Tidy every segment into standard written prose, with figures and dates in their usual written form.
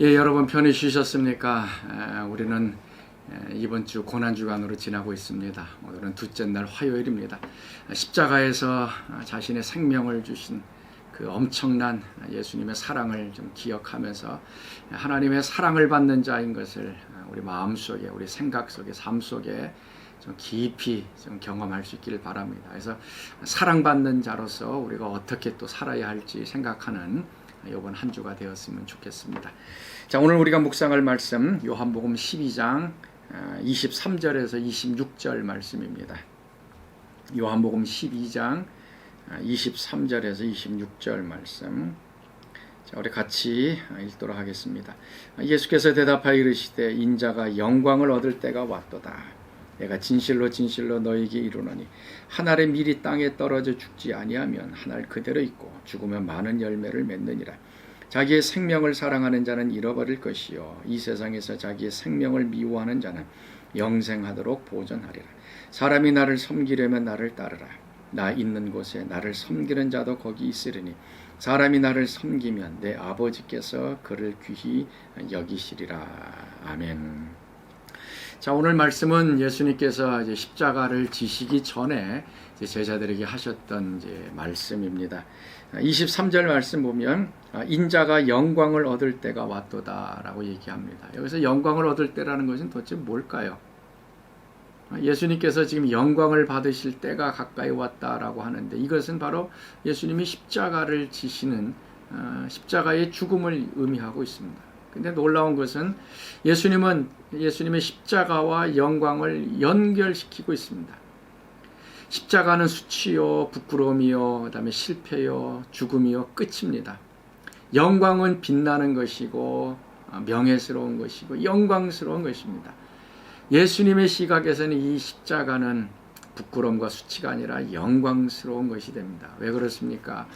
예, 여러분 편히 쉬셨습니까? 우리는 이번 주 고난주간으로 지나고 있습니다. 오늘은 둘째 날 화요일입니다. 십자가에서 자신의 생명을 주신 그 엄청난 예수님의 사랑을 좀 기억하면서 하나님의 사랑을 받는 자인 것을 우리 마음속에, 우리 생각 속에, 삶 속에 좀 깊이 좀 경험할 수 있기를 바랍니다. 그래서 사랑받는 자로서 우리가 어떻게 또 살아야 할지 생각하는 이번 한 주가 되었으면 좋겠습니다. 자, 오늘 우리가 묵상할 말씀 요한복음 12장 23절에서 26절 말씀입니다. 요한복음 12장 23절에서 26절 말씀. 자, 우리 같이 읽도록 하겠습니다. 예수께서 대답하여 이르시되 인자가 영광을 얻을 때가 왔도다. 내가 진실로 진실로 너희에게 이르노니 한 알의 밀이 땅에 떨어져 죽지 아니하면 한 알 그대로 있고 죽으면 많은 열매를 맺느니라. 자기의 생명을 사랑하는 자는 잃어버릴 것이요 이 세상에서 자기의 생명을 미워하는 자는 영생하도록 보존하리라. 사람이 나를 섬기려면 나를 따르라. 나 있는 곳에 나를 섬기는 자도 거기 있으리니 사람이 나를 섬기면 내 아버지께서 그를 귀히 여기시리라. 아멘. 자, 오늘 말씀은 예수님께서 이제 십자가를 지시기 전에 이제 제자들에게 하셨던 이제 말씀입니다. 23절 말씀 보면 인자가 영광을 얻을 때가 왔도다라고 얘기합니다. 여기서 영광을 얻을 때라는 것은 도대체 뭘까요? 예수님께서 지금 영광을 받으실 때가 가까이 왔다라고 하는데 이것은 바로 예수님이 십자가를 지시는 십자가의 죽음을 의미하고 있습니다. 근데 놀라운 것은 예수님의 십자가와 영광을 연결시키고 있습니다. 십자가는 수치요, 부끄러움이요, 그다음에 실패요, 죽음이요, 끝입니다. 영광은 빛나는 것이고 명예스러운 것이고 영광스러운 것입니다. 예수님의 시각에서는 이 십자가는 부끄러움과 수치가 아니라 영광스러운 것이 됩니다. 왜 그렇습니까?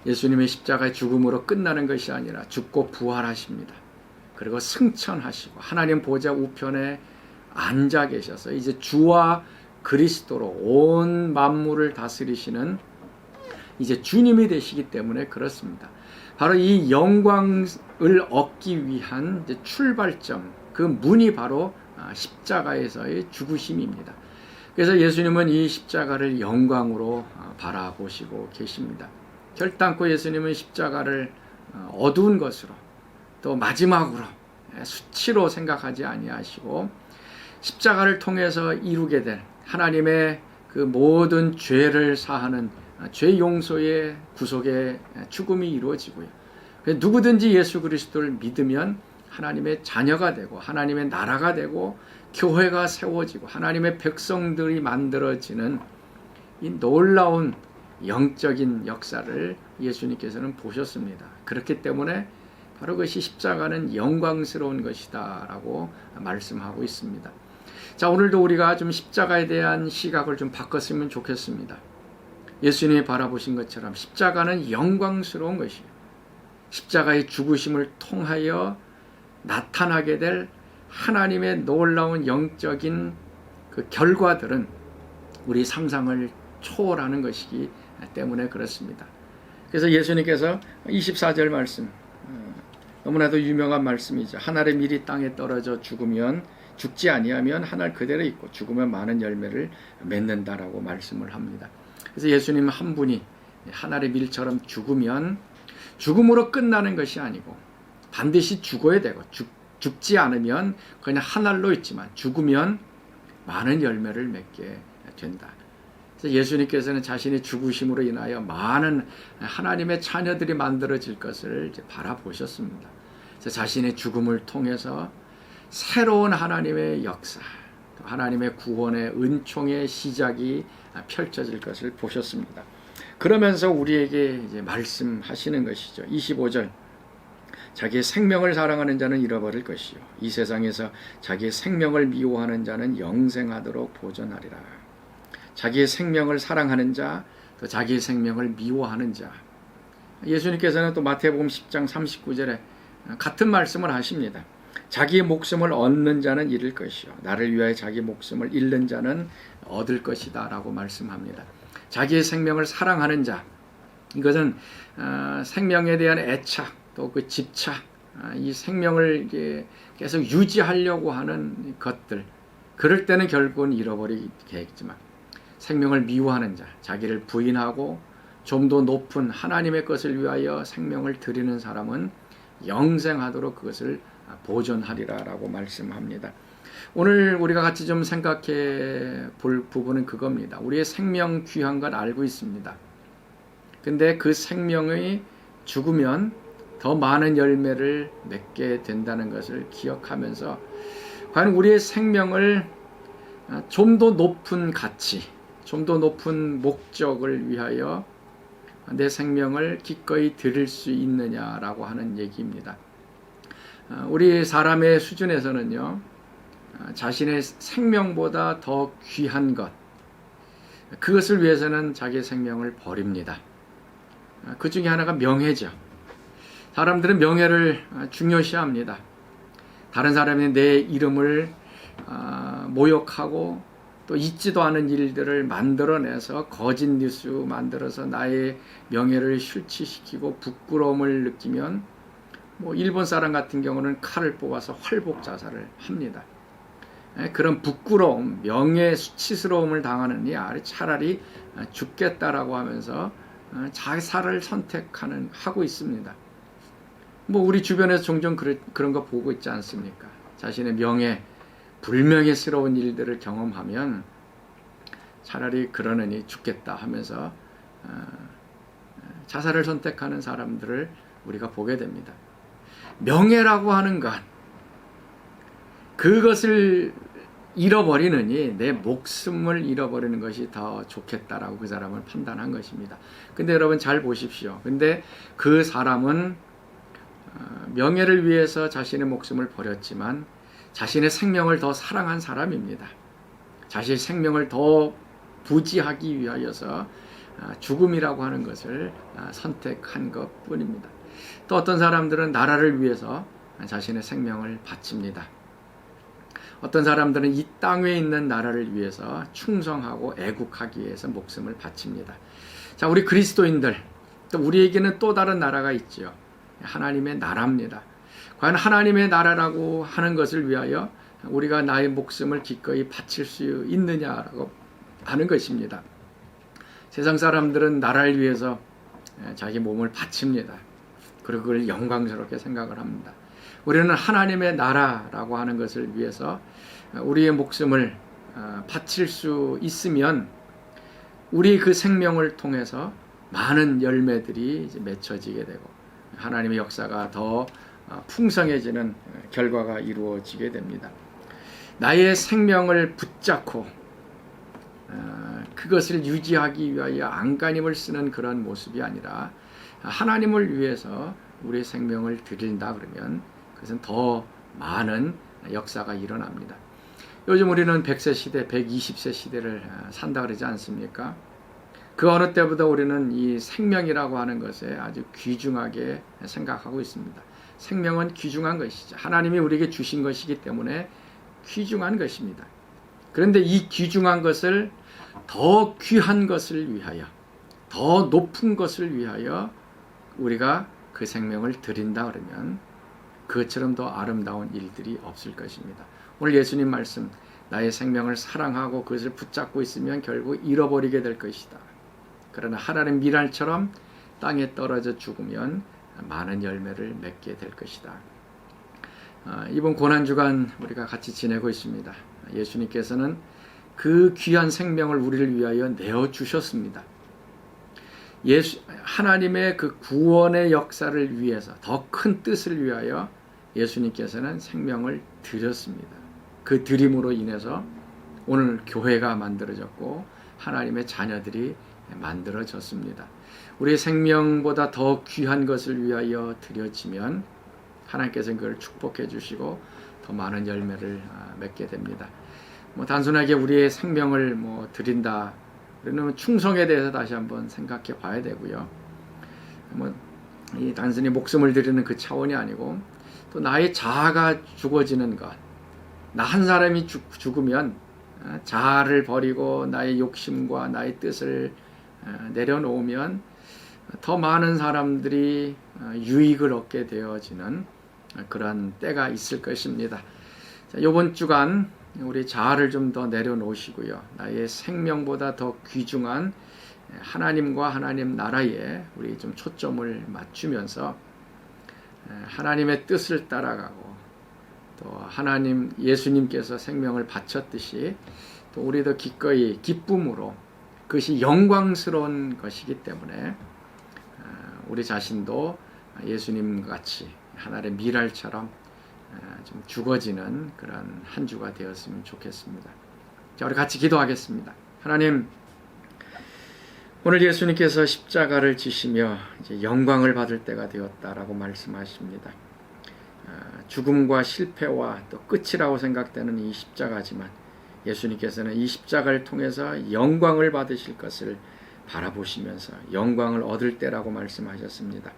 예수님의 십자가의 죽음으로 끝나는 것이 아니라 죽고 부활하십니다. 그리고 승천하시고 하나님 보좌 우편에 앉아 계셔서 이제 주와 그리스도로 온 만물을 다스리시는 이제 주님이 되시기 때문에 그렇습니다. 바로 이 영광을 얻기 위한 이제 출발점, 그 문이 바로 십자가에서의 죽으심입니다. 그래서 예수님은 이 십자가를 영광으로 바라보시고 계십니다. 결단코 예수님은 십자가를 어두운 것으로 또 마지막으로 수치로 생각하지 아니하시고 십자가를 통해서 이루게 될 하나님의 그 모든 죄를 사하는 죄 용서의 구속의 죽음이 이루어지고요. 누구든지 예수 그리스도를 믿으면 하나님의 자녀가 되고 하나님의 나라가 되고 교회가 세워지고 하나님의 백성들이 만들어지는 이 놀라운 영적인 역사를 예수님께서는 보셨습니다. 그렇기 때문에 바로 그것이 십자가는 영광스러운 것이다 라고 말씀하고 있습니다. 자, 오늘도 우리가 좀 십자가에 대한 시각을 좀 바꿨으면 좋겠습니다. 예수님이 바라보신 것처럼 십자가는 영광스러운 것이에요. 십자가의 죽으심을 통하여 나타나게 될 하나님의 놀라운 영적인 그 결과들은 우리 상상을 초월하는 것이기 때문에 그렇습니다. 그래서 예수님께서 24절 말씀, 너무나도 유명한 말씀이죠. 한 알의 밀이 땅에 떨어져 죽지 아니하면 한 알 그대로 있고 죽으면 많은 열매를 맺는다라고 말씀을 합니다. 그래서 예수님 한 분이 한 알의 밀처럼 죽으면 죽음으로 끝나는 것이 아니고 반드시 죽어야 되고 죽지 않으면 그냥 한 알로 있지만 죽으면 많은 열매를 맺게 된다. 그래서 예수님께서는 자신의 죽으심으로 인하여 많은 하나님의 자녀들이 만들어질 것을 이제 바라보셨습니다. 그래서 자신의 죽음을 통해서 새로운 하나님의 역사, 하나님의 구원의 은총의 시작이 펼쳐질 것을 보셨습니다. 그러면서 우리에게 이제 말씀하시는 것이죠. 25절. 자기의 생명을 사랑하는 자는 잃어버릴 것이요 이 세상에서 자기의 생명을 미워하는 자는 영생하도록 보존하리라. 자기의 생명을 사랑하는 자, 또 자기의 생명을 미워하는 자. 예수님께서는 또 마태복음 10장 39절에 같은 말씀을 하십니다. 자기의 목숨을 얻는 자는 잃을 것이요 나를 위하여 자기 목숨을 잃는 자는 얻을 것이다 라고 말씀합니다. 자기의 생명을 사랑하는 자, 이것은 생명에 대한 애착, 또 그 집착, 이 생명을 이게 계속 유지하려고 하는 것들, 그럴 때는 결국은 잃어버리겠지만, 생명을 미워하는 자, 자기를 부인하고 좀 더 높은 하나님의 것을 위하여 생명을 드리는 사람은 영생하도록 그것을 보존하리라라고 말씀합니다. 오늘 우리가 같이 좀 생각해 볼 부분은 그겁니다. 우리의 생명 귀한 걸 알고 있습니다. 근데 그 생명이 죽으면 더 많은 열매를 맺게 된다는 것을 기억하면서, 과연 우리의 생명을 좀 더 높은 가치, 좀 더 높은 목적을 위하여 내 생명을 기꺼이 드릴 수 있느냐라고 하는 얘기입니다. 우리 사람의 수준에서는요, 자신의 생명보다 더 귀한 것, 그것을 위해서는 자기의 생명을 버립니다. 그 중에 하나가 명예죠. 사람들은 명예를 중요시합니다. 다른 사람이 내 이름을 모욕하고 또 있지도 않은 일들을 만들어내서 거짓 뉴스 만들어서 나의 명예를 실추시키고 부끄러움을 느끼면, 일본 사람 같은 경우는 칼을 뽑아서 활복 자살을 합니다. 그런 부끄러움, 명예 수치스러움을 당하느니 차라리 죽겠다라고 하면서 자살을 하고 있습니다. 우리 주변에서 종종 그런 거 보고 있지 않습니까? 자신의 명예, 불명예스러운 일들을 경험하면 차라리 그러느니 죽겠다 하면서 자살을 선택하는 사람들을 우리가 보게 됩니다. 명예라고 하는 것, 그것을 잃어버리느니 내 목숨을 잃어버리는 것이 더 좋겠다라고 그 사람을 판단한 것입니다. 근데 여러분 잘 보십시오. 근데 그 사람은 명예를 위해서 자신의 목숨을 버렸지만 자신의 생명을 더 사랑한 사람입니다. 자신의 생명을 더 부지하기 위하여서 죽음이라고 하는 것을 선택한 것 뿐입니다. 또 어떤 사람들은 나라를 위해서 자신의 생명을 바칩니다. 어떤 사람들은 이 땅에 있는 나라를 위해서 충성하고 애국하기 위해서 목숨을 바칩니다. 자, 우리 그리스도인들, 또 우리에게는 또 다른 나라가 있죠. 하나님의 나라입니다. 과연 하나님의 나라라고 하는 것을 위하여 우리가 나의 목숨을 기꺼이 바칠 수 있느냐라고 하는 것입니다. 세상 사람들은 나라를 위해서 자기 몸을 바칩니다. 그리고 그걸 영광스럽게 생각을 합니다. 우리는 하나님의 나라라고 하는 것을 위해서 우리의 목숨을 바칠 수 있으면 우리 그 생명을 통해서 많은 열매들이 이제 맺혀지게 되고 하나님의 역사가 더 풍성해지는 결과가 이루어지게 됩니다. 나의 생명을 붙잡고 그것을 유지하기 위하여 안간힘을 쓰는 그런 모습이 아니라 하나님을 위해서 우리의 생명을 드린다 그러면 그것은 더 많은 역사가 일어납니다. 요즘 우리는 100세 시대, 120세 시대를 산다 그러지 않습니까? 그 어느 때보다 우리는 이 생명이라고 하는 것에 아주 귀중하게 생각하고 있습니다. 생명은 귀중한 것이죠. 하나님이 우리에게 주신 것이기 때문에 귀중한 것입니다. 그런데 이 귀중한 것을 더 귀한 것을 위하여, 더 높은 것을 위하여 우리가 그 생명을 드린다 그러면 그것처럼 더 아름다운 일들이 없을 것입니다. 오늘 예수님 말씀, 나의 생명을 사랑하고 그것을 붙잡고 있으면 결국 잃어버리게 될 것이다. 그러나 하나님 미랄처럼 땅에 떨어져 죽으면 많은 열매를 맺게 될 것이다. 이번 고난주간 우리가 같이 지내고 있습니다. 예수님께서는 그 귀한 생명을 우리를 위하여 내어주셨습니다. 하나님의 그 구원의 역사를 위해서, 더 큰 뜻을 위하여 예수님께서는 생명을 드렸습니다. 그 드림으로 인해서 오늘 교회가 만들어졌고 하나님의 자녀들이 만들어졌습니다. 우리의 생명보다 더 귀한 것을 위하여 드려지면 하나님께서는 그걸 축복해 주시고 더 많은 열매를 맺게 됩니다. 단순하게 우리의 생명을 드린다 그러면 충성에 대해서 다시 한번 생각해 봐야 되고요. 이 단순히 목숨을 드리는 그 차원이 아니고 또 나의 자아가 죽어지는 것, 나 한 사람이 죽으면 자아를 버리고 나의 욕심과 나의 뜻을 내려놓으면 더 많은 사람들이 유익을 얻게 되어지는 그런 때가 있을 것입니다. 자, 이번 주간 우리 자아를 좀 더 내려놓으시고요. 나의 생명보다 더 귀중한 하나님과 하나님 나라에 우리 좀 초점을 맞추면서 하나님의 뜻을 따라가고 또 하나님 예수님께서 생명을 바쳤듯이 또 우리도 기꺼이 기쁨으로 그것이 영광스러운 것이기 때문에 우리 자신도 예수님 같이 하나의 미랄처럼 좀 죽어지는 그런 한 주가 되었으면 좋겠습니다. 자, 우리 같이 기도하겠습니다. 하나님, 오늘 예수님께서 십자가를 지시며 이제 영광을 받을 때가 되었다라고 말씀하십니다. 죽음과 실패와 또 끝이라고 생각되는 이 십자가지만 예수님께서는 이 십자가를 통해서 영광을 받으실 것을 바라보시면서 영광을 얻을 때라고 말씀하셨습니다.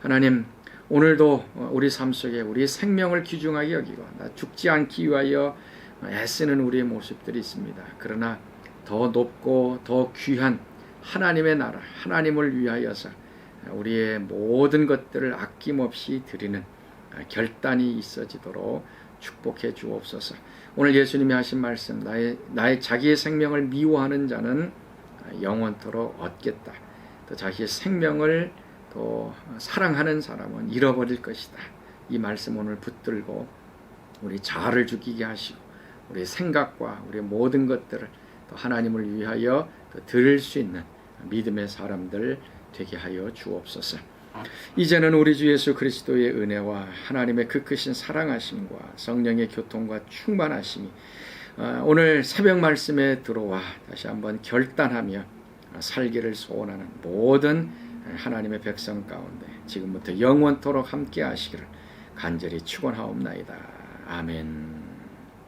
하나님, 오늘도 우리 삶 속에 우리 생명을 귀중하게 여기고 나 죽지 않기 위하여 애쓰는 우리의 모습들이 있습니다. 그러나 더 높고 더 귀한 하나님의 나라, 하나님을 위하여서 우리의 모든 것들을 아낌없이 드리는 결단이 있어지도록 축복해 주옵소서. 오늘 예수님이 하신 말씀, 나의 자기의 생명을 미워하는 자는 영원토록 얻겠다. 또 자기의 생명을 또 사랑하는 사람은 잃어버릴 것이다. 이 말씀 오늘 붙들고 우리 자아를 죽이게 하시고 우리의 생각과 우리의 모든 것들을 또 하나님을 위하여 또 드릴 수 있는 믿음의 사람들 되게 하여 주옵소서. 이제는 우리 주 예수 그리스도의 은혜와 하나님의 그 크신 사랑하심과 성령의 교통과 충만하심이 오늘 새벽 말씀에 들어와 다시 한번 결단하며 살기를 소원하는 모든 하나님의 백성 가운데 지금부터 영원토록 함께 하시기를 간절히 축원하옵나이다. 아멘.